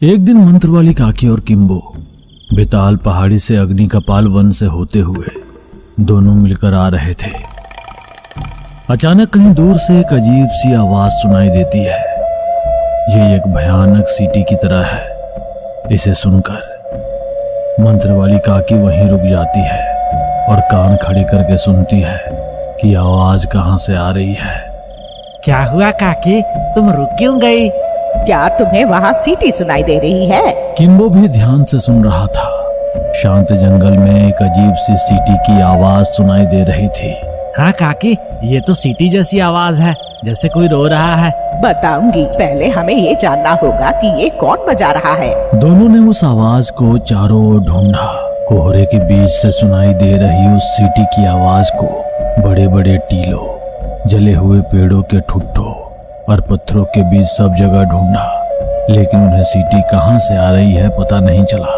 एक दिन मंत्र वाली काकी और किम्बो बेताल पहाड़ी से अग्नि कपाल वन से होते हुए दोनों मिलकर आ रहे थे। अचानक कहीं दूर से एक अजीब सी आवाज सुनाई देती है। ये एक भयानक सीटी की तरह है। इसे सुनकर मंत्र वाली काकी वहीं रुक जाती है और कान खड़े करके सुनती है कि आवाज कहां से आ रही है। क्या हुआ काकी, तुम रुक क्यों गई? क्या तुम्हें वहाँ सीटी सुनाई दे रही है? किम्बो भी ध्यान से सुन रहा था। शांत जंगल में एक अजीब सी सीटी की आवाज सुनाई दे रही थी। हाँ काकी, ये तो सीटी जैसी आवाज है, जैसे कोई रो रहा है। बताऊंगी, पहले हमें ये जानना होगा कि ये कौन बजा रहा है। दोनों ने उस आवाज को चारों ओर ढूंढा। कोहरे के बीच से सुनाई दे रही उस सीटी की आवाज को बड़े बड़े टीलों, जले हुए पेड़ों के ठुट्ठों और पत्थरों के बीच सब जगह ढूंढा, लेकिन उन्हें सीटी कहां से आ रही है पता नहीं चला।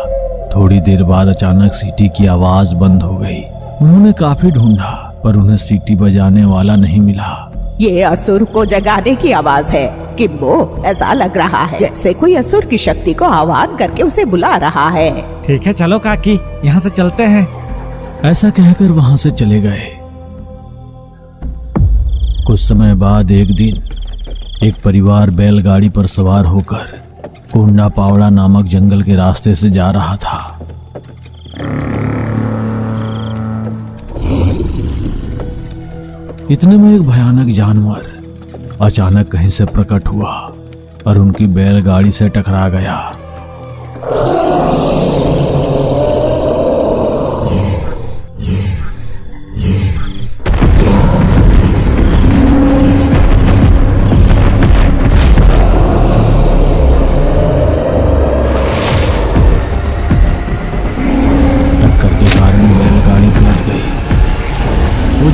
थोड़ी देर बाद अचानक सीटी की आवाज बंद हो गई। उन्होंने काफी ढूंढा पर उन्हें सीटी बजाने वाला नहीं मिला। ये असुर को जगाने की आवाज है किम्बो। ऐसा लग रहा है जैसे कोई असुर की शक्ति को आह्वान करके उसे बुला रहा है। ठीक है चलो काकी, यहाँ से चलते हैं। ऐसा कहकर वहां से चले गए। कुछ समय बाद एक दिन एक परिवार बैलगाड़ी पर सवार होकर कोंडा पावड़ा नामक जंगल के रास्ते से जा रहा था। इतने में एक भयानक जानवर अचानक कहीं से प्रकट हुआ और उनकी बैलगाड़ी से टकरा गया।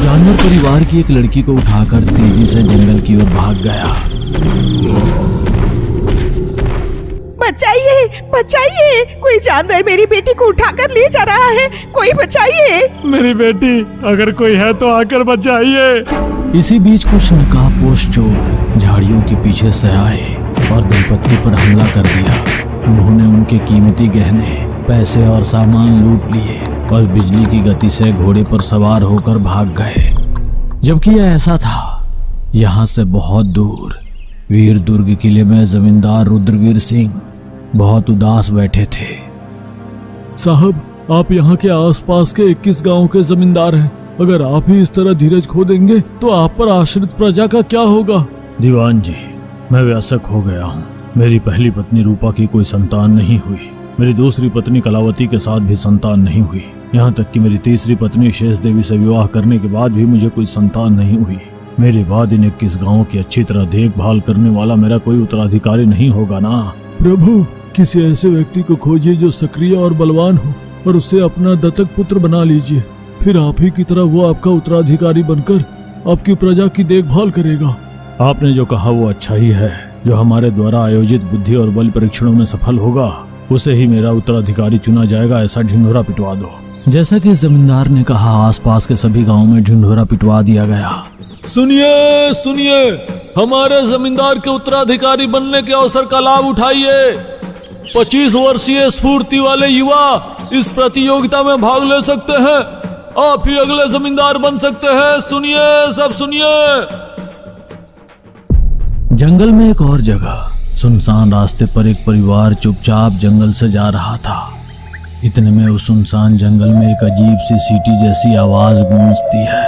जानवर परिवार की एक लड़की को उठाकर तेजी से जंगल की ओर भाग गया। बचाइए, बचाइए, कोई जानवर मेरी बेटी को उठाकर ले जा रहा है, कोई बचाइए। मेरी बेटी, अगर कोई है तो आकर बचाइए। इसी बीच कुछ नकाबपोश चोर झाड़ियों के पीछे से आए और दंपत्ति पर हमला कर दिया। उन्होंने उनके कीमती गहने, पैसे और सामान लूट लिए और बिजली की गति से घोड़े पर सवार होकर भाग गए। जबकि यह ऐसा था, यहाँ से बहुत दूर वीर दुर्ग किले में जमींदार रुद्रवीर सिंह बहुत उदास बैठे थे। साहब, आप यहाँ के आसपास के 21 गांव के जमींदार हैं। अगर आप ही इस तरह धीरज खो देंगे तो आप पर आश्रित प्रजा का क्या होगा? दीवान जी, मैं वयस्क हो गया हूँ। मेरी पहली पत्नी रूपा की कोई संतान नहीं हुई। मेरी दूसरी पत्नी कलावती के साथ भी संतान नहीं हुई। यहाँ तक कि मेरी तीसरी पत्नी शेष देवी से विवाह करने के बाद भी मुझे कोई संतान नहीं हुई। मेरे बाद इन 21 गांवों की अच्छी तरह देखभाल करने वाला मेरा कोई उत्तराधिकारी नहीं होगा ना? प्रभु, किसी ऐसे व्यक्ति को खोजिए जो सक्रिय और बलवान हो और उसे अपना दत्तक पुत्र बना लीजिए। फिर आप ही की तरह वो आपका उत्तराधिकारी बनकर आपकी प्रजा की देखभाल करेगा। आपने जो कहा वो अच्छा ही है। जो हमारे द्वारा आयोजित बुद्धि और बल परीक्षणों में सफल होगा उसे ही मेरा उत्तराधिकारी चुना जाएगा। ऐसा ढिंढोरा पिटवा दो। जैसा कि जमींदार ने कहा, आसपास के सभी गांवों में ढिंढोरा पिटवा दिया गया। सुनिए सुनिए, हमारे जमींदार के उत्तराधिकारी बनने के अवसर का लाभ उठाइए। 25 वर्षीय स्फूर्ति वाले युवा इस प्रतियोगिता में भाग ले सकते हैं। आप ही अगले जमींदार बन सकते हैं। सुनिए, सब सुनिए। जंगल में एक और जगह सुनसान रास्ते पर एक परिवार चुपचाप जंगल से जा रहा था। इतने में उस सुनसान जंगल में एक अजीब सी सीटी जैसी आवाज गूंजती है।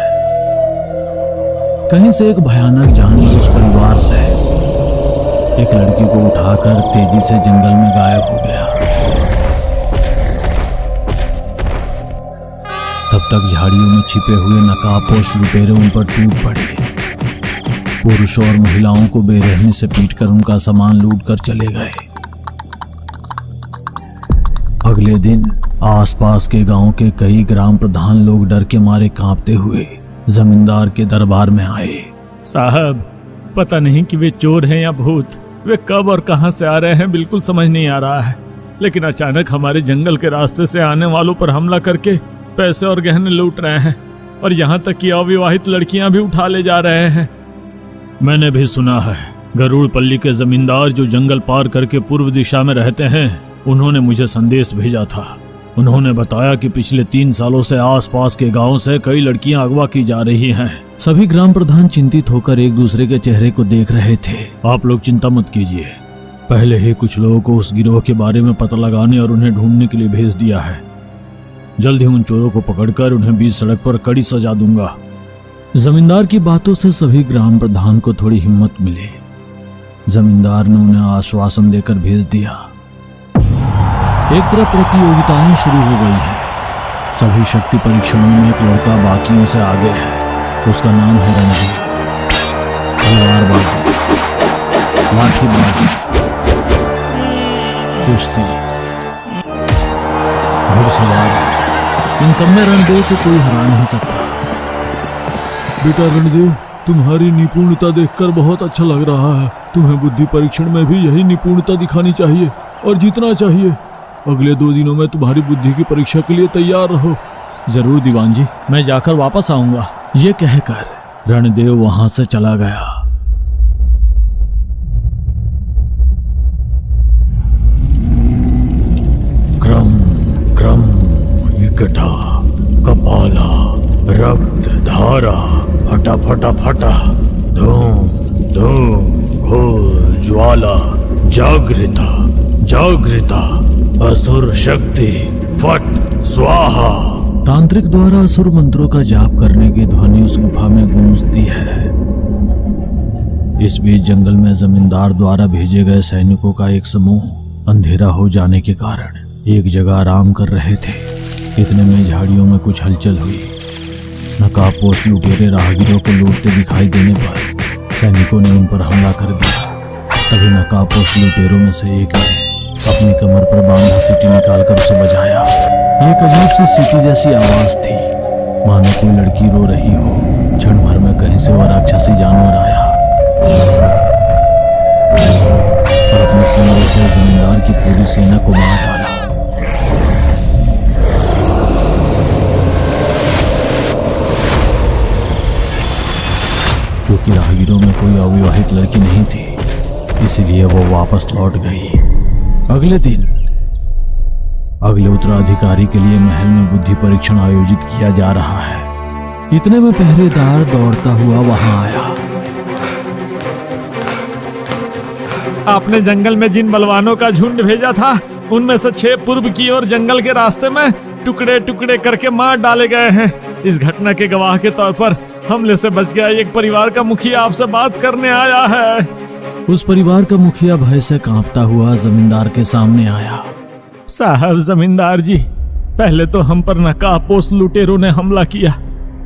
कहीं से एक भयानक जानवर उस परिवार से एक लड़की को उठाकर तेजी से जंगल में गायब हो गया। तब तक झाड़ियों में छिपे हुए नकाबपोश लुटेरे उन पर टूट पड़े। पुरुषों और महिलाओं को बेरहमी से पीटकर उनका सामान लूट कर चले गए। अगले दिन आसपास के गांव के कई ग्राम प्रधान लोग डर के मारे कांपते हुए जमींदार के दरबार में आए। साहब, पता नहीं कि वे चोर हैं या भूत। वे कब और कहां से आ रहे हैं बिल्कुल समझ नहीं आ रहा है, लेकिन अचानक हमारे जंगल के रास्ते से आने वालों पर हमला करके पैसे और गहने लूट रहे हैं और यहाँ तक कि अविवाहित लड़कियां भी उठा ले जा रहे हैं। मैंने भी सुना है गरुड़ पल्ली के जमींदार जो जंगल पार करके पूर्व दिशा में रहते हैं, उन्होंने मुझे संदेश भेजा था। उन्होंने बताया कि पिछले 3 सालों से आसपास के गांव से कई लड़कियां अगवा की जा रही हैं। सभी ग्राम प्रधान चिंतित होकर एक दूसरे के चेहरे को देख रहे थे। आप लोग चिंता मत कीजिए, पहले ही कुछ लोगों को उस गिरोह के बारे में पता लगाने और उन्हें ढूंढने के लिए भेज दिया है। जल्द ही उन चोरों को पकड़कर उन्हें बीच सड़क पर कड़ी सजा दूंगा। जमींदार की बातों से सभी ग्राम प्रधान को थोड़ी हिम्मत मिली। जमींदार ने उन्हें आश्वासन देकर भेज दिया। एक तरफ प्रतियोगिताएं शुरू हो गई हैं। सभी शक्ति परीक्षणों में एक लड़का बाकियों से आगे है। उसका नाम है रणधीर। तलवारबाजी, लाठीबाजी, कुश्ती, घुड़सवारी, इन सब में रणदेव को कोई हरा नहीं सकता। बेटा रणदेव, तुम्हारी निपुणता देखकर बहुत अच्छा लग रहा है। तुम्हें बुद्धि परीक्षण में भी यही निपुणता दिखानी चाहिए और जीतना चाहिए। अगले 2 दिनों में तुम्हारी बुद्धि की परीक्षा के लिए तैयार रहो। जरूर दीवान जी, मैं जाकर वापस आऊंगा। ये कहकर रणदेव वहां से चला गया। क्रम क्रम विकटा कपाला रक्त धारा फटा फटा फटा धूम धूम घोर ज्वाला जागृता जागृता असुर शक्ति फट स्वाहा। तांत्रिक द्वारा असुर मंत्रों का जाप करने की ध्वनि उस गुफा में गूंजती है। इस बीच जंगल में जमींदार द्वारा भेजे गए सैनिकों का एक समूह अंधेरा हो जाने के कारण एक जगह आराम कर रहे थे। इतने में झाड़ियों में कुछ हलचल हुई। नकाबपोश लुटेरे राहगीरों को लूटते दिखाई देने पर सैनिकों ने उन पर हमला कर दिया। तभी नकाबपोश लुटेरों में से एक ने अपनी कमर पर बांधा सीटी निकालकर उसे बजाया। एक अजीब सी सीटी जैसी आवाज थी, मानो कोई लड़की रो रही हो। क्षण भर में कहीं से वह राक्षसी जानवर आया और अपने सुंदर से जमींदार की पूरी सेना को मार डाला। क्योंकि राहगीरों में कोई अविवाहित लड़की नहीं थी, इसलिए वो वापस लौट गई। अगले दिन अगले उत्तराधिकारी के लिए महल में बुद्धि परीक्षण आयोजित किया जा रहा है। इतने में पहरेदार दौड़ता हुआ वहां आया। आपने जंगल में जिन बलवानों का झुंड भेजा था, उनमें से 6 पूर्व की ओर जंगल के रास्ते में टुकड़े टुकड़े करके मार डाले गए हैं। इस घटना के गवाह के तौर पर हमले से बच गया एक परिवार का मुखिया आपसे बात करने आया है। उस परिवार का मुखिया भय से कांपता हुआ जमींदार के सामने आया। साहब जमींदार जी, पहले तो हम पर नकाबपोश लुटेरों ने हमला किया,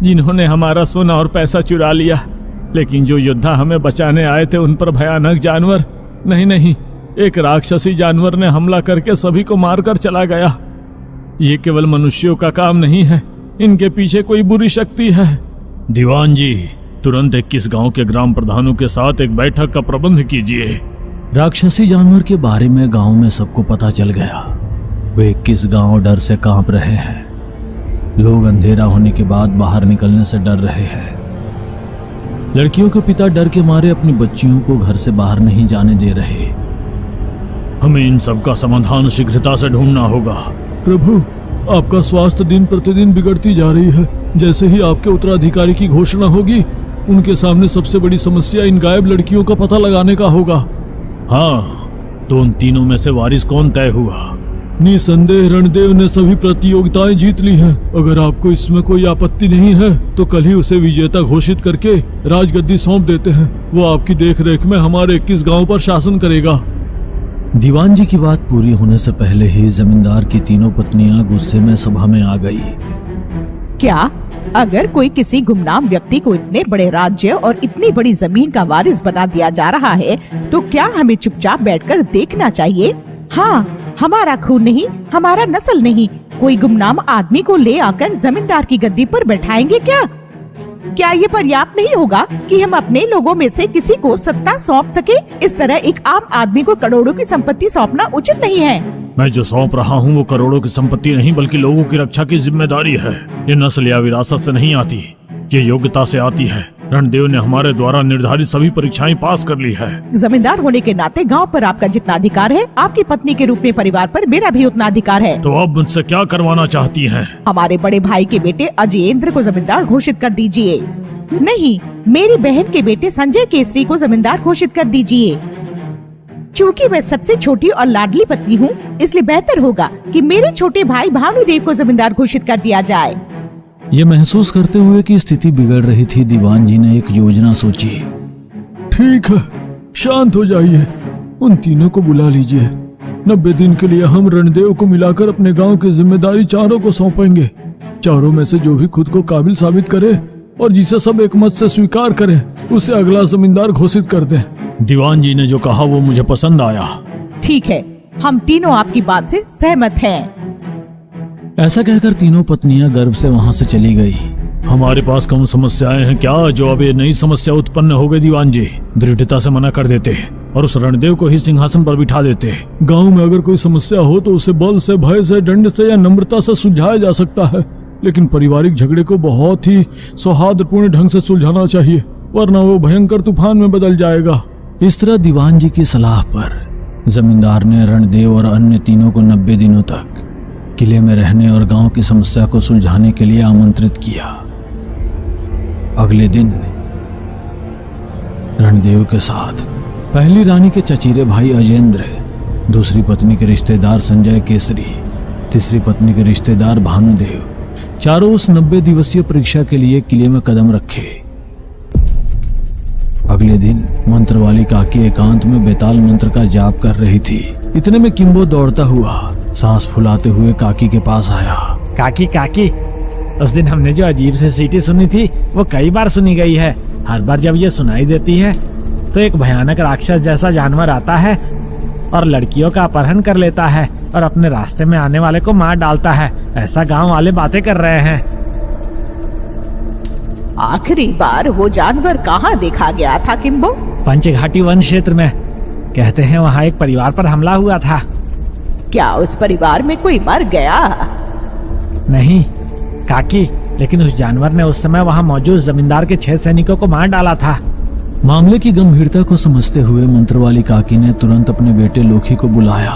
जिन्होंने हमारा सोना और पैसा चुरा लिया। लेकिन जो योद्धा हमें बचाने आए थे, उन पर भयानक जानवर नहीं, एक राक्षसी जानवर ने हमला करके सभी को मारकर चला गया। ये केवल मनुष्यों का काम नहीं है, इनके पीछे कोई बुरी शक्ति है। दीवान जी, तुरंत 21 गांव के ग्राम प्रधानों के साथ एक बैठक का प्रबंध कीजिए। राक्षसी जानवर के बारे में गांव में सबको पता चल गया। वे 21 गांव डर से कांप रहे हैं। लोग अंधेरा होने के बाद बाहर निकलने से डर रहे हैं। लड़कियों के पिता डर के मारे अपनी बच्चियों को घर से बाहर नहीं जाने दे रहे। हमें इन सब का समाधान शीघ्रता से ढूंढना होगा। प्रभु, आपका स्वास्थ्य दिन प्रतिदिन बिगड़ती जा रही है। जैसे ही आपके उत्तराधिकारी की घोषणा होगी, उनके सामने सबसे बड़ी समस्या इन गायब लड़कियों का पता लगाने का होगा। हाँ, तो उन तीनों में से वारिस कौन तय हुआ? निसंदेह रणदेव ने सभी प्रतियोगिताएं जीत ली हैं। अगर आपको इसमें कोई आपत्ति नहीं है तो कल ही उसे विजेता घोषित करके राजगद्दी सौंप देते हैं। वो आपकी देखरेख में हमारे 21 गांव पर शासन करेगा। दीवान जी की बात पूरी होने से पहले ही जमींदार की तीनों पत्नियां गुस्से में सभा में आ गई। क्या अगर कोई किसी गुमनाम व्यक्ति को इतने बड़े राज्य और इतनी बड़ी जमीन का वारिस बना दिया जा रहा है, तो क्या हमें चुपचाप बैठकर देखना चाहिए? हाँ, हमारा खून नहीं, हमारा नस्ल नहीं, कोई गुमनाम आदमी को ले आकर जमींदार की गद्दी पर बैठाएंगे क्या? क्या ये पर्याप्त नहीं होगा कि हम अपने लोगों में से किसी को सत्ता सौंप सके? इस तरह एक आम आदमी को करोड़ों की संपत्ति सौंपना उचित नहीं है। मैं जो सौंप रहा हूँ वो करोड़ों की संपत्ति नहीं, बल्कि लोगों की रक्षा की जिम्मेदारी है। ये नस्ल या विरासत से नहीं आती, ये योग्यता से आती है। रणदेव ने हमारे द्वारा निर्धारित सभी परीक्षाएं पास कर ली है। जमींदार होने के नाते गांव पर आपका जितना अधिकार है, आपकी पत्नी के रूप में परिवार पर मेरा भी उतना अधिकार है। तो अब मुझसे क्या करवाना चाहती हैं? हमारे बड़े भाई के बेटे अजयेंद्र को जमींदार घोषित कर दीजिए। नहीं, मेरी बहन के बेटे संजय केसरी को जमींदार घोषित कर दीजिए। चूँकि मैं सबसे छोटी और लाडली पत्नी हूँ, इसलिए बेहतर होगा कि मेरे छोटे भाई भानुदेव को जमींदार घोषित कर दिया जाए। ये महसूस करते हुए कि स्थिति बिगड़ रही थी, दीवान जी ने एक योजना सोची। ठीक है, शांत हो जाइए, उन तीनों को बुला लीजिए। 90 दिन के लिए हम रणदेव को मिलाकर अपने गांव की जिम्मेदारी चारों को सौंपेंगे। चारों में से जो भी खुद को काबिल साबित करे और जिसे सब एक मत से स्वीकार करें, उसे अगला जमींदार घोषित कर दें। दीवान जी ने जो कहा वो मुझे पसंद आया। ठीक है, हम तीनों आपकी बात से सहमत हैं। ऐसा कहकर तीनों पत्नियां गर्भ से वहां से चली गई। हमारे पास कम समस्याएं हैं क्या जो अब ये नई समस्या उत्पन्न हो गई? दीवान जी दृढ़ता से मना कर देते और उस रणदेव को ही सिंहासन पर बिठा देते। गांव में अगर कोई समस्या हो तो उसे बल से, भय से, दंड से या नम्रता से सुलझाया जा सकता है, लेकिन पारिवारिक झगड़े को बहुत ही सौहार्दपूर्ण ढंग से सुलझाना चाहिए, वरना वो भयंकर तूफान में बदल जाएगा। इस तरह दीवान जी की सलाह पर जमींदार ने रणदेव और अन्य तीनों को 90 दिनों तक किले में रहने और गांव की समस्या को सुलझाने के लिए आमंत्रित किया। अगले दिन रणदेव के साथ पहली रानी के चचेरे भाई अजेंद्र, दूसरी पत्नी के रिश्तेदार संजय केसरी, तीसरी पत्नी के रिश्तेदार भानुदेव, चारों उस 90 दिवसीय परीक्षा के लिए किले में कदम रखे। अगले दिन मंत्र वाली काकी एकांत में बेताल मंत्र का जाप कर रही थी। इतने में किम्बो दौड़ता हुआ सांस फुलाते हुए काकी के पास आया। काकी काकी, उस दिन हमने जो अजीब सी सीटी सुनी थी वो कई बार सुनी गई है। हर बार जब ये सुनाई देती है तो एक भयानक राक्षस जैसा जानवर आता है और लड़कियों का अपहरण कर लेता है और अपने रास्ते में आने वाले को मार डालता है। ऐसा गांव वाले बातें कर रहे हैं। आखिरी बार वो जानवर कहाँ देखा गया था किम्बो? पंचघाटी वन क्षेत्र में। कहते हैं वहाँ एक परिवार पर हमला हुआ था। क्या उस परिवार में कोई मर गया? नहीं काकी, लेकिन उस जानवर ने उस समय वहाँ मौजूद जमींदार के 6 सैनिकों को मार डाला था। मामले की गंभीरता को समझते हुए मंत्र वाली काकी ने तुरंत अपने बेटे लोकी को बुलाया।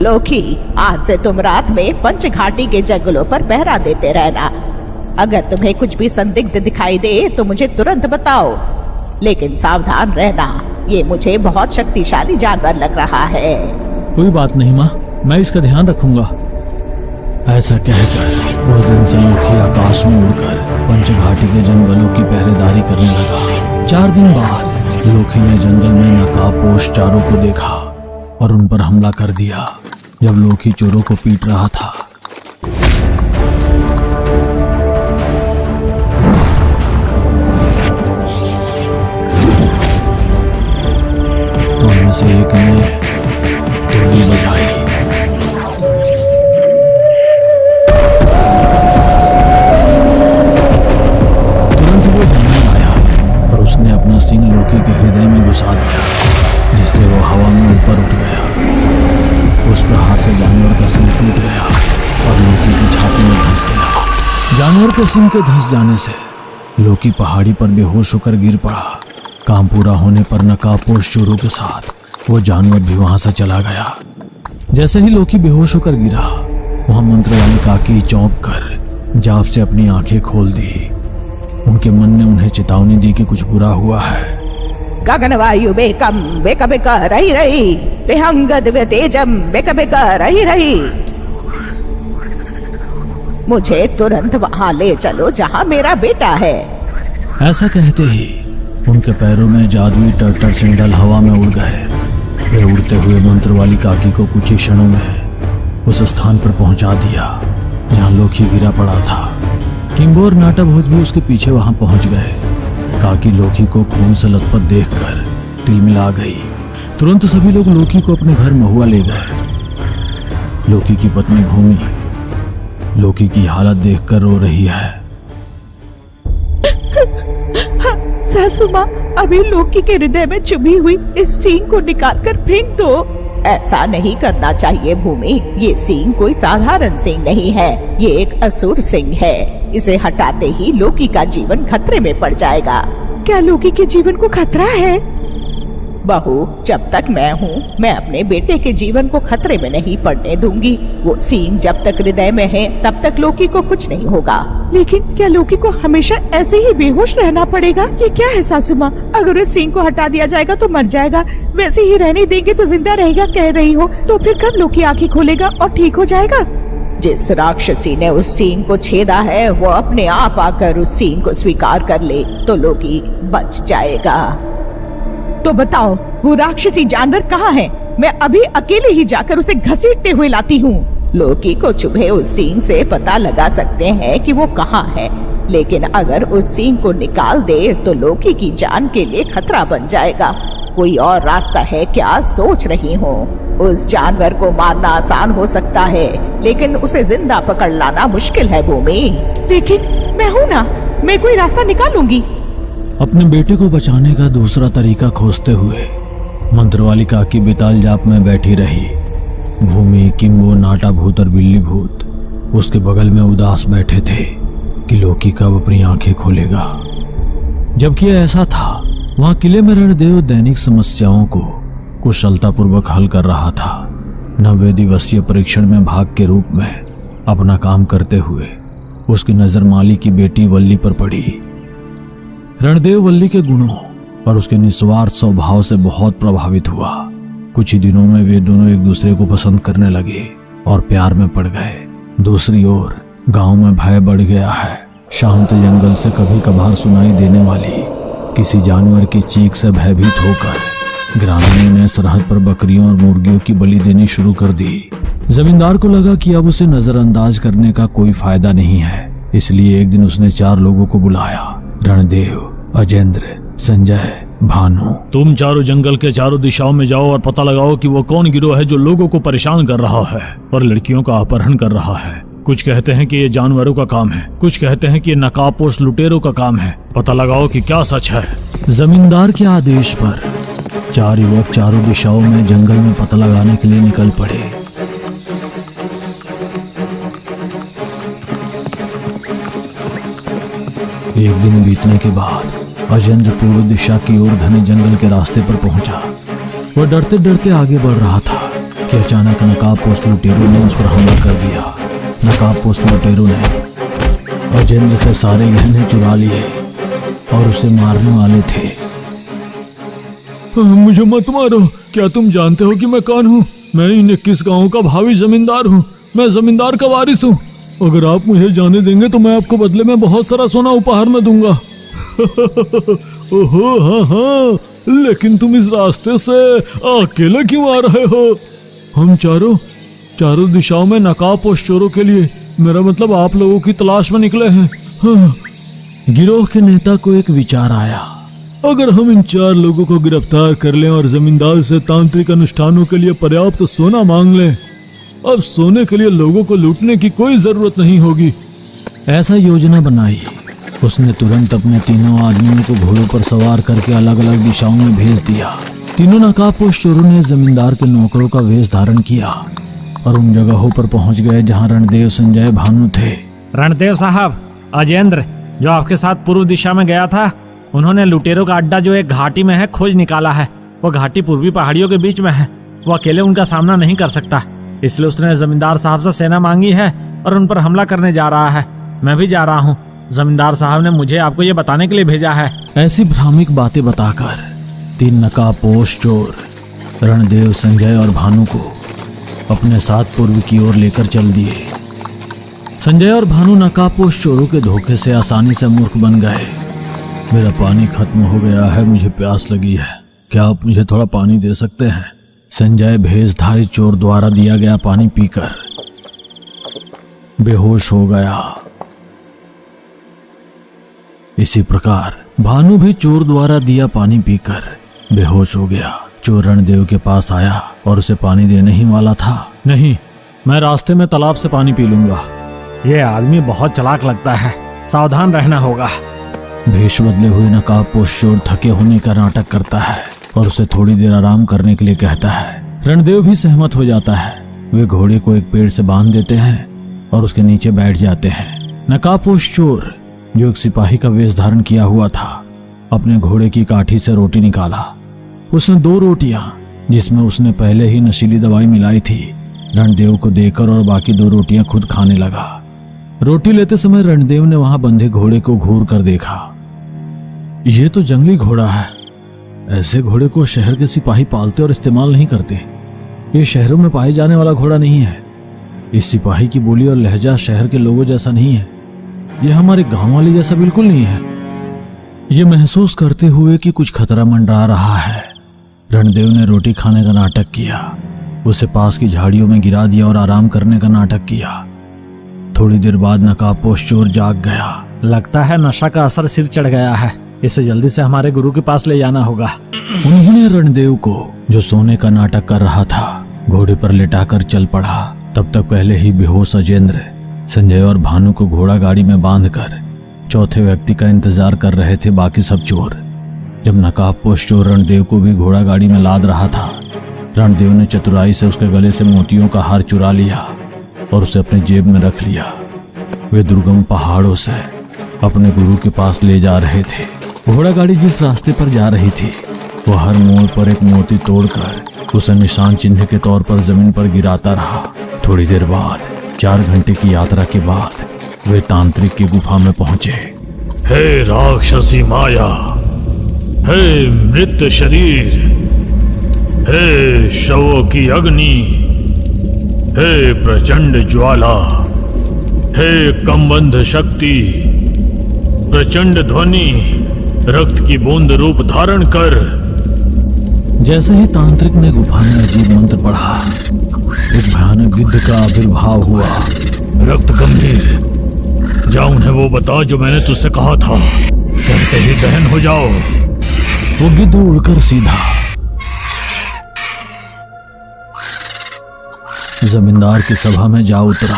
लोकी, आज से तुम रात में पंचघाटी के जंगलों पर पहरा देते रहना। अगर तुम्हें कुछ भी संदिग्ध दिखाई दे तो मुझे तुरंत बताओ, लेकिन सावधान रहना, ये मुझे बहुत शक्तिशाली जानवर लग रहा है। कोई बात नहीं माँ, मैं इसका ध्यान रखूंगा। ऐसा कहकर उस दिन से लोकी आकाश में उड़कर पंचघाटी के जंगलों की पहरेदारी करने लगा। 4 दिन बाद लोकी ने जंगल में नकाबपोश चोरों को देखा और उन पर हमला कर दिया। जब लोकी चोरों को पीट रहा था तो उनमें से एक ने तुरली बजाई। तुरंत वो जानवर आया और उसने अपना सिंह लोकी के हृदय में घुसा दिया, जिससे वो हवा में ऊपर उठ गया। उस प्रहार से जानवर का सिंह टूट गया और लोकी की छाती में धंस गया। जानवर के सिंह के धंस जाने से लोकी पहाड़ी पर बेहोश होकर गिर पड़ा। काम पूरा होने पर नकाबपोश चोरों के साथ वो जानवर भी वहां से चला गया। जैसे ही लोकी बेहोश होकर गिरा, वहां मंत्र वाली काकी चौंक कर जाप से अपनी आंखें खोल दी। उनके मन ने उन्हें चेतावनी दी कि कुछ बुरा हुआ है। गगनवायु बेकम बेक बेक रही रही, बेहंगद वे तेजम बेक बेक रही रही। मुझे तुरंत वहां ले चलो जहां मेरा बेटा है। ऐसा कहते ही उनके पैरों में जादुई टर्टर सिंडल हवा में उड़ गए। वे उड़ते हुए मंत्र वाली काकी को कुछ ही क्षणों में उस स्थान पर पहुंचा दिया जहां लोकी गिरा पड़ा था। किम्बो और नाटा भूत भी उसके पीछे वहां पहुंच गए। काकी लोकी को खून से लथपथ देखकर तिलमिला गई। तुरंत सभी लोग लोकी को अपने घर महुआ ले गए। लोकी की पत्नी भूमि लोकी की हालत देखकर रो रही है। सासू माँ, अभी लोकी के हृदय में चुभी हुई इस सींग को निकालकर फेंक दो। ऐसा नहीं करना चाहिए भूमि। ये सिंह कोई साधारण सिंह नहीं है, ये एक असुर सिंह है। इसे हटाते ही लोकी का जीवन खतरे में पड़ जाएगा। क्या लोकी के जीवन को खतरा है? बहू, जब तक मैं हूँ, मैं अपने बेटे के जीवन को खतरे में नहीं पड़ने दूंगी। वो सिंह जब तक हृदय में है तब तक लोकी को कुछ नहीं होगा। लेकिन क्या लोकी को हमेशा ऐसे ही बेहोश रहना पड़ेगा? ये क्या है सासू माँ? अगर उस सिंह को हटा दिया जाएगा तो मर जाएगा, वैसे ही रहने देंगे तो जिंदा रहेगा कह रही हो, तो फिर कब लोकी आँखें खोलेगा और ठीक हो जाएगा? जिस राक्षसी ने उस सिंह को छेदा है वो अपने आप आकर उस सिंह को स्वीकार कर ले तो लोकी बच जाएगा। तो बताओ, वो राक्षसी जानवर कहाँ है? मैं अभी अकेले ही जाकर उसे घसीटते हुए लाती हूँ। लोकी को चुभे उस सिंह से पता लगा सकते हैं कि वो कहाँ है, लेकिन अगर उस सिंह को निकाल दे तो लोकी की जान के लिए खतरा बन जाएगा। कोई और रास्ता है क्या? सोच रही हूँ। उस जानवर को मारना आसान हो सकता है, लेकिन उसे जिंदा पकड़ लाना मुश्किल है भूमि। लेकिन मैं हूँ ना, मैं कोई रास्ता निकालूंगी। अपने बेटे को बचाने का दूसरा तरीका खोजते हुए मंत्रवाली काकी बेताल जाप में बैठी रही। भूमि, किम्बो, नाटा भूत और बिल्ली भूत उसके बगल में उदास बैठे थे कि लोकी कब अपनी आंखें खोलेगा। जबकि ऐसा था, वहां किले में रणदेव दैनिक समस्याओं को कुशलतापूर्वक हल कर रहा था। 90 दिवसीय परीक्षण में भाग के रूप में अपना काम करते हुए उसकी नजर माली की बेटी वल्ली पर पड़ी। रणदेव वल्ली के गुणों और उसके निस्वार्थ स्वभाव से बहुत प्रभावित हुआ। कुछ ही दिनों में वे दोनों एक दूसरे को पसंद करने लगे और प्यार में पड़ गए। दूसरी ओर गांव में भय बढ़ गया है। शांत जंगल से कभी कभार सुनाई देने वाली किसी जानवर की चीख से भयभीत होकर ग्रामीणों ने सरहद पर बकरियों और मुर्गियों की बलि देनी शुरू कर दी। जमींदार को लगा कि अब उसे नजरअंदाज करने का कोई फायदा नहीं है, इसलिए एक दिन उसने 4 लोगों को बुलाया। रणदेव, अजेंद्र, संजय, भानु। तुम चारों जंगल के चारों दिशाओं में जाओ और पता लगाओ कि वो कौन गिरोह है जो लोगों को परेशान कर रहा है और लड़कियों का अपहरण कर रहा है। कुछ कहते हैं कि ये जानवरों का काम है, कुछ कहते हैं कि ये नकाबपोश लुटेरों का काम है। पता लगाओ कि क्या सच है। जमींदार के आदेश पर 4 युवक चारों दिशाओं में जंगल में पता लगाने के लिए निकल पड़े। एक दिन बीतने के बाद अजेंद्र पूर्व दिशा की ओर घने जंगल के रास्ते पर पहुंचा। वह डरते डरते आगे बढ़ रहा था कि अचानक नकाबपोश लुटेरों ने उस पर हमला कर दिया। नकाबपोश लुटेरों ने अजेंद्र से सारे गहने चुरा लिए और उसे मारने वाले थे। मुझे मत मारो। क्या तुम जानते हो कि मैं कौन हूँ? मैं इन 21 गांवों का भावी जमींदार हूँ। मैं जमींदार का वारिस हूँ। अगर आप मुझे जाने देंगे तो मैं आपको बदले में बहुत सारा सोना उपहार में दूंगा। ओहो, हाँ, लेकिन तुम इस रास्ते से अकेले क्यों आ रहे हो? हम चारों दिशाओं में नकाबपोश चोरों के लिए, मेरा मतलब आप लोगों की तलाश में निकले हैं। हाँ। गिरोह के नेता को एक विचार आया। अगर हम इन 4 लोगों को गिरफ्तार कर लें और जमींदार से तांत्रिक अनुष्ठानों के लिए पर्याप्त सोना मांग लें, अब सोने के लिए लोगों को लूटने की कोई जरूरत नहीं होगी। ऐसा योजना बनाई। उसने तुरंत अपने तीनों आदमियों को घोड़ों पर सवार करके अलग अलग दिशाओं में भेज दिया। तीनों नकाबपोश चोरों ने जमींदार के नौकरों का वेश धारण किया और उन जगहों पर पहुंच गए जहां रणदेव, संजय, भानु थे। रणदेव साहब, अजेंद्र जो आपके साथ पूर्व दिशा में गया था, उन्होंने लुटेरों का अड्डा जो एक घाटी में है खोज निकाला है। वो घाटी पूर्वी पहाड़ियों के बीच में है। वो अकेले उनका सामना नहीं कर सकता, इसलिए उसने जमींदार साहब से सेना मांगी है और उन पर हमला करने जा रहा है। मैं भी जा रहा हूँ। जमींदार साहब ने मुझे आपको ये बताने के लिए भेजा है। ऐसी भ्रामिक बातें बताकर 3 नकाबपोश चोर रणदेव, संजय और भानु को अपने साथ पूर्व की ओर लेकर चल दिए। संजय और भानु नकाबपोश चोरों के धोखे से आसानी से मूर्ख बन गए। मेरा पानी खत्म हो गया है, मुझे प्यास लगी है, क्या आप मुझे थोड़ा पानी दे सकते हैं? संजय भेषधारी चोर द्वारा दिया गया पानी पीकर बेहोश हो गया। इसी प्रकार भानु भी चोर द्वारा दिया पानी पीकर बेहोश हो गया। चोर रणदेव के पास आया और उसे पानी देने ही वाला था। नहीं, मैं रास्ते में तालाब से पानी पी लूंगा। ये आदमी बहुत चालाक लगता है, सावधान रहना होगा। भेष बदले हुए नकाबपोश चोर थके होने का नाटक करता है और उसे थोड़ी देर आराम करने के लिए कहता है। रणदेव भी सहमत हो जाता है। वे घोड़े को एक पेड़ से बांध देते हैं और उसके नीचे बैठ जाते हैं। नकाबपोश चोर, जो एक सिपाही का वेश धारण किया हुआ था, अपने घोड़े की काठी से रोटी निकाला। उसने 2 रोटियां, जिसमें उसने पहले ही नशीली दवाई मिलाई थी, रणदेव को देकर और बाकी 2 रोटियां खुद खाने लगा। रोटी लेते समय रणदेव ने वहां बंधे घोड़े को घूर कर देखा। ये तो जंगली घोड़ा है। ऐसे घोड़े को शहर के सिपाही पालते और इस्तेमाल नहीं करते। ये शहरों में पाए जाने वाला घोड़ा नहीं है। इस सिपाही की बोली और लहजा शहर के लोगों जैसा नहीं है। यह हमारे गांव वाले जैसा बिल्कुल नहीं है। ये महसूस करते हुए कि कुछ खतरा मंडरा रहा है, रणदेव ने रोटी खाने का नाटक किया। उसे पास की झाड़ियों में गिरा दिया और आराम करने का नाटक किया। थोड़ी देर बाद नकाबपोश चोर जाग गया। लगता है नशा का असर सिर चढ़ गया है। इसे जल्दी से हमारे गुरु के पास ले जाना होगा। उन्होंने रणदेव को, जो सोने का नाटक कर रहा था, घोड़े पर लिटाकर चल पड़ा। तब तक पहले ही बेहोश अजेंद्र, संजय और भानु को घोड़ा गाड़ी में बांधकर चौथे व्यक्ति का इंतजार कर रहे थे बाकी सब चोर। जब नकाबपोश चोर रणदेव को भी घोड़ा गाड़ी में लाद रहा था, रणदेव ने चतुराई से उसके गले से मोतियों का हार चुरा लिया और उसे अपने जेब में रख लिया। वे दुर्गम पहाड़ों से अपने गुरु के पास ले जा रहे थे। घोड़ा गाड़ी जिस रास्ते पर जा रही थी, वो हर मोड़ पर एक मोती तोड़कर उसे निशान चिन्ह के तौर पर जमीन पर गिराता रहा। थोड़ी देर बाद, 4 घंटे की यात्रा के बाद, वे तांत्रिक की गुफा में पहुंचे। हे राक्षसी माया, हे मृत शरीर, हे शवों की अग्नि, हे प्रचंड ज्वाला, हे कमबंध शक्ति, प्रचंड ध्वनि, रक्त की बूंद रूप धारण कर। जैसे ही तांत्रिक ने गुफा में अजीब मंत्र पढ़ा, एक भयानक गिद्ध का आविर्भाव हुआ। रक्त गंभीर, जा उन्हें वो बता जो मैंने तुझसे कहा था। कहते ही दहन हो जाओ। वो गिद्ध उड़कर सीधा जमींदार की सभा में जा उतरा।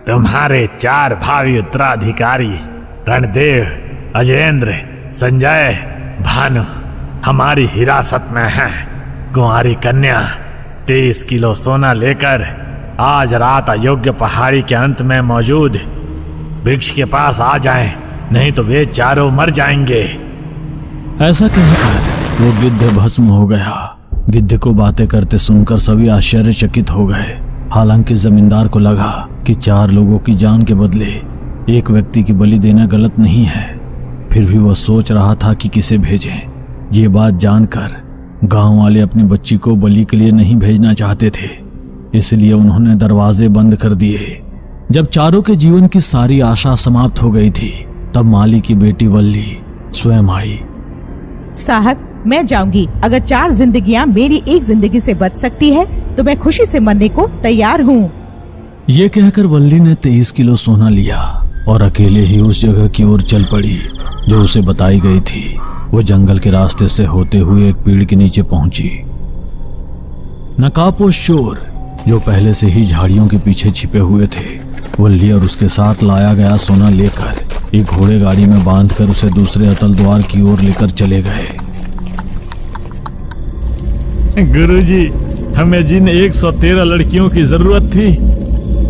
तुम्हारे 4 भावी उत्तराधिकारी रणदेव, अजयेंद्र, संजय, भानु हमारी हिरासत में हैं। कुंवारी कन्या 23 किलो सोना लेकर आज रात अयोग्य पहाड़ी के अंत में मौजूद वृक्ष के पास आ जाएं, नहीं तो वे चारों मर जाएंगे। ऐसा कहकर वो गिद्ध भस्म हो गया। गिद्ध को बातें करते सुनकर सभी आश्चर्यचकित हो गए। हालांकि जमींदार को लगा कि 4 लोगों की जान के बदले एक व्यक्ति की बलि देना गलत नहीं है, फिर भी वह सोच रहा था कि किसे भेजें। ये बात जानकर गांव वाले अपनी बच्ची को बलि के लिए नहीं भेजना चाहते थे, इसलिए उन्होंने दरवाजे बंद कर दिए। जब चारों के जीवन की सारी आशा समाप्त हो गई थी, तब माली की बेटी वल्ली स्वयं आई। साहब, मैं जाऊंगी। अगर 4 जिंदगियां मेरी एक जिंदगी से बच सकती है तो मैं खुशी से मरने को तैयार हूँ। ये कहकर वल्ली ने 23 किलो सोना लिया और अकेले ही उस जगह की ओर चल पड़ी जो उसे बताई गई थी। वो जंगल के रास्ते से होते हुए एक पेड़ के नीचे पहुंची। नकाबपोश चोर, जो पहले से ही झाड़ियों के पीछे छिपे हुए थे, वल्ली और उसके साथ लाया गया सोना लेकर एक घोड़े गाड़ी में बांधकर उसे दूसरे अतल द्वार की ओर लेकर चले गए। गुरुजी, हमें जिन 113 लड़कियों की जरूरत थी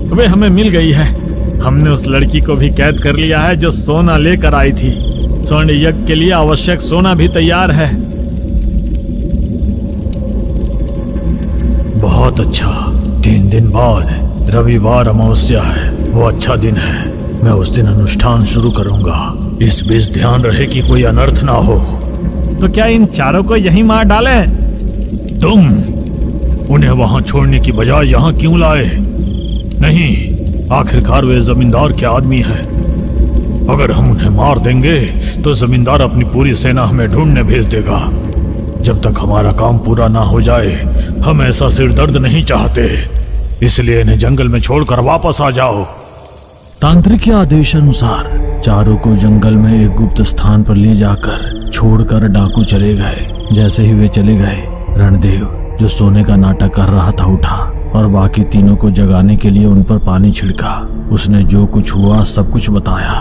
वे हमें मिल गई है। हमने उस लड़की को भी कैद कर लिया है जो सोना लेकर आई थी। स्वर्ण यज्ञ के लिए आवश्यक सोना भी तैयार है। बहुत अच्छा। 3 दिन बाद रविवार अमावस्या है। वो अच्छा दिन है। मैं उस दिन अनुष्ठान शुरू करूंगा। इस बीच ध्यान रहे कि कोई अनर्थ ना हो। तो क्या इन चारों को यहीं मार डालें? तुम उन्हें वहां छोड़ने की बजाय यहां क्यों लाए? नहीं, आखिरकार वे जमींदार के आदमी हैं। अगर हम उन्हें मार देंगे तो जमींदार अपनी पूरी सेना हमें ढूंढने भेज देगा। जब तक हमारा काम पूरा ना हो जाए, हम ऐसा सिर दर्द नहीं चाहते। इसलिए इन्हें जंगल में छोड़कर वापस आ जाओ। तांत्रिक के आदेश अनुसार चारों को जंगल में एक गुप्त स्थान पर ले जाकर छोड़कर डाकू चले गए। जैसे ही वे चले गए, रणदेव, जो सोने का नाटक कर रहा था, उठा और बाकी तीनों को जगाने के लिए उन पर पानी छिड़का। उसने जो कुछ हुआ सब कुछ बताया।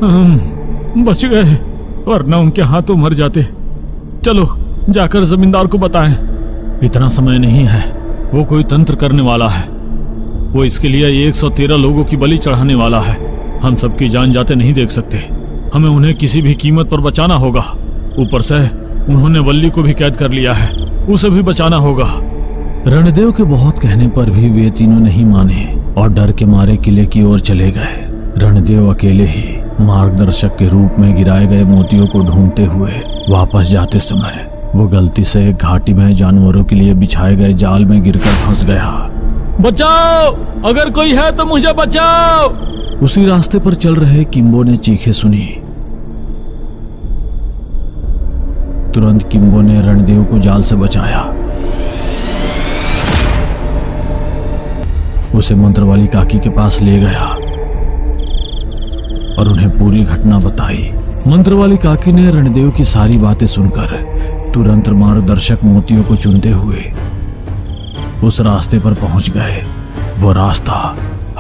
हम बच गए, वरना उनके हाथों मर जाते। चलो जाकर जमींदार को बताएं। इतना समय नहीं है, वो कोई तंत्र करने वाला है। वो इसके लिए 113 लोगों की बलि चढ़ाने वाला है। हम सबकी जान जाते नहीं देख सकते, हमें उन्हें किसी भी कीमत पर बचाना होगा। ऊपर से उन्होंने वल्ली को भी कैद कर लिया है, उसे भी बचाना होगा। रणदेव के बहुत कहने पर भी वे तीनों नहीं माने और डर के मारे किले की ओर चले गए। रणदेव अकेले ही मार्गदर्शक के रूप में गिराए गए मोतियों को ढूंढते हुए वापस जाते समय वो गलती से एक घाटी में जानवरों के लिए बिछाए गए जाल में गिरकर फंस गया। बचाओ, अगर कोई है तो मुझे बचाओ। उसी रास्ते पर चल रहे किम्बो ने चीखें सुनी। तुरंत किम्बो ने रणदेव को जाल से बचाया। उसे मंत्रवाली काकी के पास ले गया और उन्हें पूरी घटना बताई। मंत्रवाली काकी ने रणदेव की सारी बातें सुनकर तुरंत मार्गदर्शक मोतियों को चुनते हुए उस रास्ते पर पहुंच गए। वो रास्ता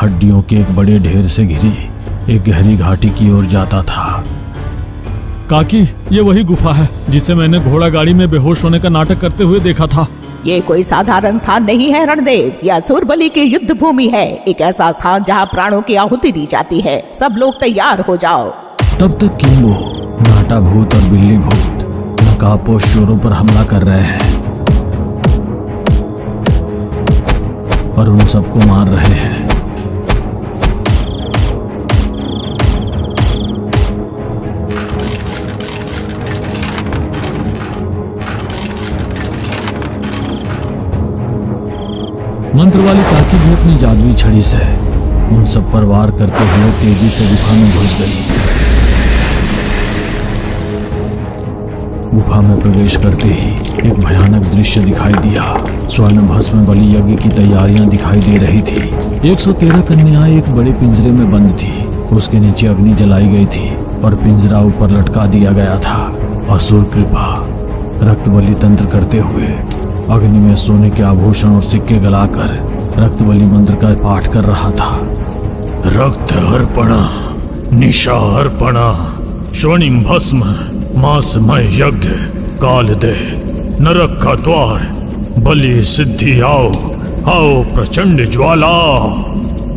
हड्डियों के एक बड़े ढेर से घिरी एक गहरी घाटी की ओर जाता था। काकी, ये वही गुफा है जिसे मैंने घोड़ा गाड़ी में बेहोश होने का नाटक करते हुए देखा था। ये कोई साधारण स्थान नहीं है रणदेव, यह असुर बलि की युद्ध भूमि है। एक ऐसा स्थान जहाँ प्राणों की आहुति दी जाती है। सब लोग तैयार हो जाओ। तब तक किम्बो, नाटा भूत और बिल्ली भूत नकाबपोश चोरों पर हमला कर रहे हैं और उन सबको मार रहे हैं। मंत्रवाली काकी भी अपनी जादुई छड़ी से उन सब पर वार करते हुए तेजी से गुफा में घुस गई। गुफा में प्रवेश करते ही एक भयानक दृश्य दिखाई दिया। स्वर्ण भस्म बलि यज्ञ की तैयारियां दिखाई दे रही थी। 113 कन्याएं एक बड़े पिंजरे में बंद थी। उसके नीचे अग्नि जलाई गई थी और पिंजरा ऊपर लटका दिया गया था। असुर कृपा रक्त बलि तंत्र करते हुए अग्नि में सोने के आभूषण और सिक्के गलाकर रक्त बलि मंत्र का पाठ कर रहा था। रक्त अर्पण, निशा अर्पण, स्वर्णिम भस्म, मासमय यज्ञ, काल दे, नरक का द्वार, बलि सिद्धि आओ, आओ प्रचंड ज्वाला।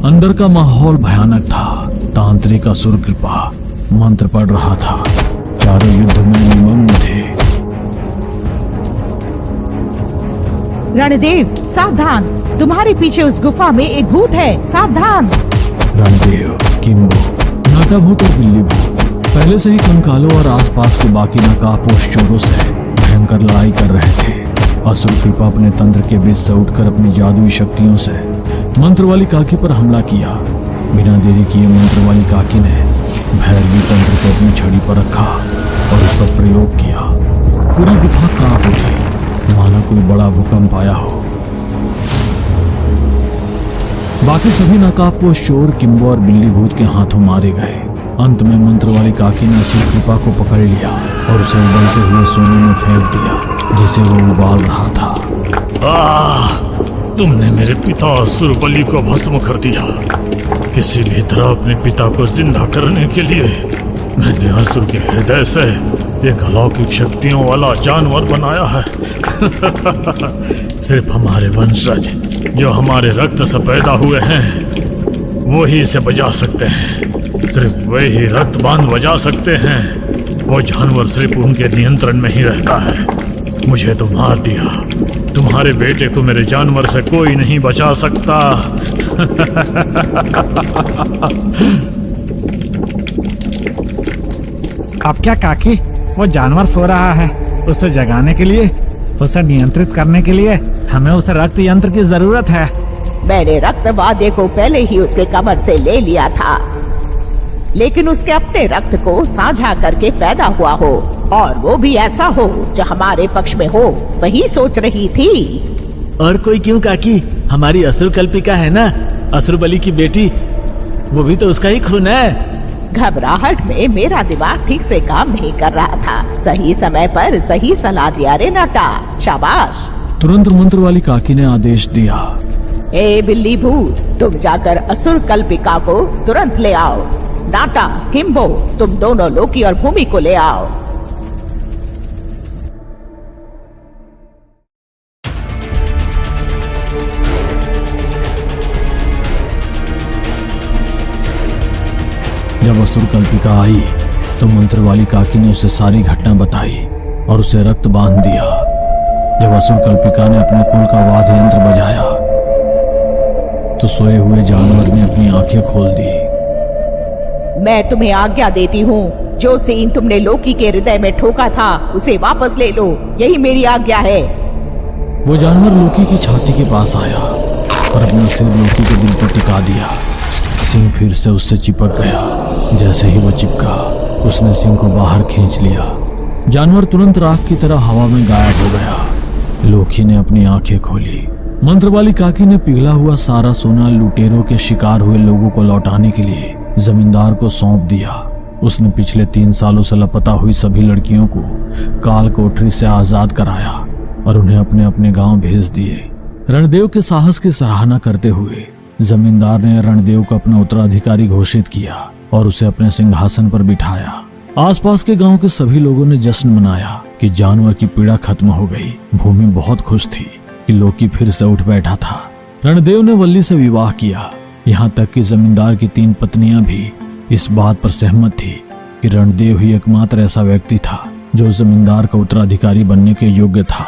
अंदर का माहौल भयानक था। तांत्रिक असुर कृपा मंत्र पढ़ रहा था। चारों युद्ध में निमग्न थे। रणदेव सावधान, तुम्हारे पीछे उस गुफा में एक भूत है, सावधान। रणदेव, किम्बो, नाटा भूत और बिल्ली भूत पहले से ही कंकालों और आसपास के बाकी नकाबपोश चोरों से भयंकर लड़ाई कर रहे थे। असुर कृपा अपने तंत्र के बीच से उठकर अपनी जादुई शक्तियों से मंत्रवाली काकी पर हमला किया। बिना देरी किए मंत्रवाली काकी ने भैरवी तंत्र को अपनी छड़ी पर रखा और उस पर प्रयोग किया। पूरी गुफा कांप उठी, मानो कोई बड़ा भूकंप आया हो। बाकी सभी नकाबपोश चोर किम्बो और बिल्ली भूत के हाथों मारे गए। अंत में मंत्रवाली काकी ने असुर कृपा को पकड़ लिया और उसे उबलते हुए सोने में फेंक दिया जिसे वो उबाल रहा था। तुमने मेरे पिता असुर बलि को भस्म कर दिया। किसी भी तरह अपने पिता को जिंदा करने के लिए मैंने असुर के हृदय से एक अलौकिक शक्तियों वाला जानवर बनाया है। सिर्फ हमारे वंशज जो हमारे रक्त से पैदा हुए हैं वो ही इसे बजा सकते हैं। सिर्फ वे ही रक्त बांध बजा सकते हैं। वो जानवर सिर्फ उनके नियंत्रण में ही रहता है। मुझे तो मार दिया, तुम्हारे बेटे को मेरे जानवर से कोई नहीं बचा सकता। अब क्या काकी, वो जानवर सो रहा है। उसे जगाने के लिए, उसे नियंत्रित करने के लिए हमें उस रक्त यंत्र की जरूरत है। मैंने रक्त वाद्य को पहले ही उसके कमर से ले लिया था, लेकिन उसके अपने रक्त को साझा करके पैदा हुआ हो और वो भी ऐसा हो जो हमारे पक्ष में हो, वही सोच रही थी। और कोई क्यों काकी, हमारी असुर कल्पिका है ना, असुर बलि की बेटी, वो भी तो उसका ही खून है। घबराहट में मेरा दिमाग ठीक से काम नहीं कर रहा था। सही समय पर सही सलाह दिया रे नाटा, शाबाश। तुरंत मंत्रवाली काकी ने आदेश दिया, ए बिल्ली भूत, तुम जाकर असुर कल्पिका को तुरंत ले आओ। नाटा, किम्बो, तुम दोनों लोकी और भूमि को ले आओ। जब असुर कल्पिका आई तो मंत्र वाली काकी ने उसे सारी घटना बताई और उसे रक्त बांध दिया। जब असुर कल्पिका ने अपने कुल का वाद्य यंत्र बजाया तो सोए हुए जानवर ने अपनी आंखें खोल दी। मैं तुम्हें आज्ञा देती हूँ, जो सीन तुमने लोकी के हृदय में ठोका था उसे वापस ले लो, यही मेरी आज्ञा है। वो जानवर लोकी की छाती के पास आया और अपना सिर लोकी के दिल पर टिका दिया। सिंह फिर से उससे चिपक गया। जैसे ही वो चिपका उसने सिंह को बाहर खींच लिया। जानवर तुरंत राख की तरह हवा में गायब हो गया। लोकी ने अपनी आंखें खोली। मंत्र वाली काकी ने पिघला हुआ सारा सोना लुटेरों के शिकार हुए लोगों को लौटाने के लिए जमींदार को सौंप दिया। उसने पिछले 3 सालों से लापता हुई सभी लड़कियों को काल कोठरी से आजाद कराया और उन्हें अपने अपने गांव भेज दिए। रणदेव के साहस की सराहना करते हुए जमींदार ने रणदेव को अपना उत्तराधिकारी घोषित किया और उसे अपने सिंहासन पर बिठाया। आसपास के गांव के सभी लोगों ने जश्न मनाया कि जानवर की पीड़ा खत्म हो गई। भूमि बहुत खुश थी कि लोकी फिर से उठ बैठा था। रणदेव ने वल्ली से विवाह किया। यहाँ तक कि जमींदार की 3 पत्नियां भी इस बात पर सहमत थी कि रणदेव ही एकमात्र ऐसा व्यक्ति था जो जमींदार का उत्तराधिकारी बनने के योग्य था।